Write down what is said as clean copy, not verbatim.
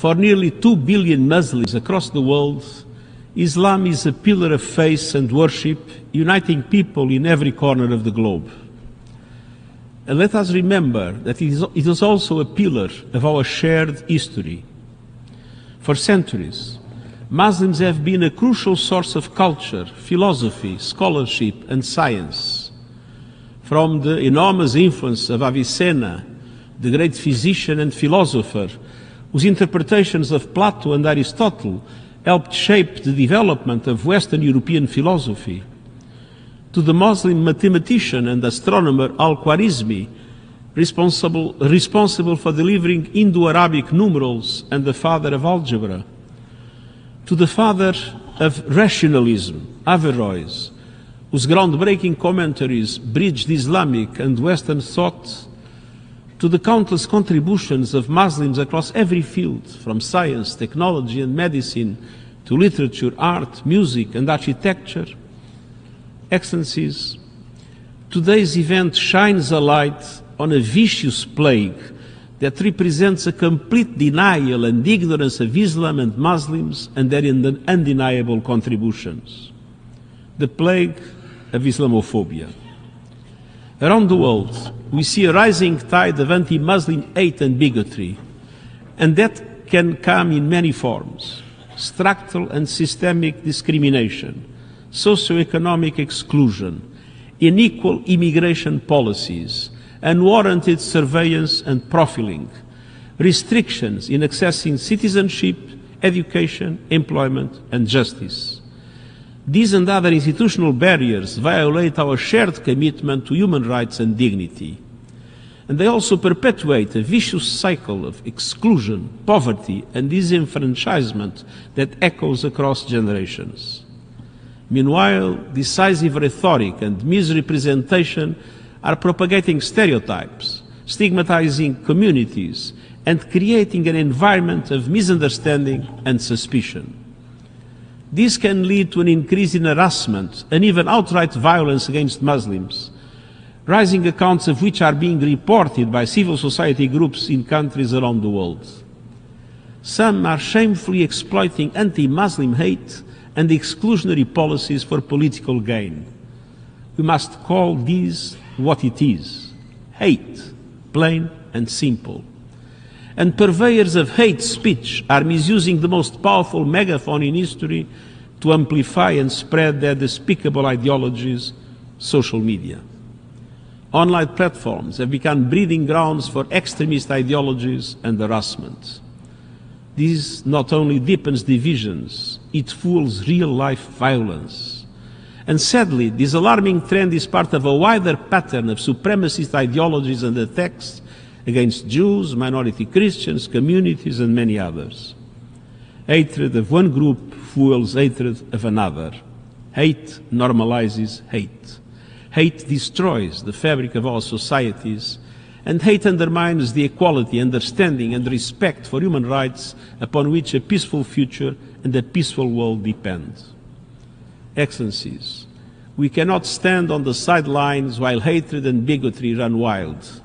For nearly 2 billion Muslims across the world, Islam is a pillar of faith and worship, uniting people in every corner of the globe. And let us remember that it is also a pillar of our shared history. For centuries, Muslims have been a crucial source of culture, philosophy, scholarship, and science. From the enormous influence of Avicenna, the great physician and philosopher, whose interpretations of Plato and Aristotle helped shape the development of Western European philosophy, to the Muslim mathematician and astronomer Al-Khwarizmi, responsible for delivering Indo-Arabic numerals and the father of algebra, to the father of rationalism, Averroes, whose groundbreaking commentaries bridged Islamic and Western thought, to the countless contributions of Muslims across every field, from science, technology and medicine, to literature, art, music and architecture. Excellencies, today's event shines a light on a vicious plague that represents a complete denial and ignorance of Islam and Muslims and their undeniable contributions. The plague of Islamophobia. Around the world, we see a rising tide of anti-Muslim hate and bigotry, and that can come in many forms: structural and systemic discrimination, socioeconomic exclusion, unequal immigration policies, unwarranted surveillance and profiling, restrictions in accessing citizenship, education, employment and justice. These and other institutional barriers violate our shared commitment to human rights and dignity. And they also perpetuate a vicious cycle of exclusion, poverty and disenfranchisement that echoes across generations. Meanwhile, decisive rhetoric and misrepresentation are propagating stereotypes, stigmatizing communities, and creating an environment of misunderstanding and suspicion. This can lead to an increase in harassment and even outright violence against Muslims, rising accounts of which are being reported by civil society groups in countries around the world. Some are shamefully exploiting anti-Muslim hate and exclusionary policies for political gain. We must call this what it is: hate, plain and simple. And purveyors of hate speech are misusing the most powerful megaphone in history to amplify and spread their despicable ideologies: social media. Online platforms have become breeding grounds for extremist ideologies and harassment. This not only deepens divisions, it fuels real-life violence. And sadly, this alarming trend is part of a wider pattern of supremacist ideologies and attacks against Jews, minority Christians, communities, and many others. Hatred of one group fuels hatred of another. Hate normalizes hate. Hate destroys the fabric of our societies, and hate undermines the equality, understanding, and respect for human rights upon which a peaceful future and a peaceful world depend. Excellencies, we cannot stand on the sidelines while hatred and bigotry run wild.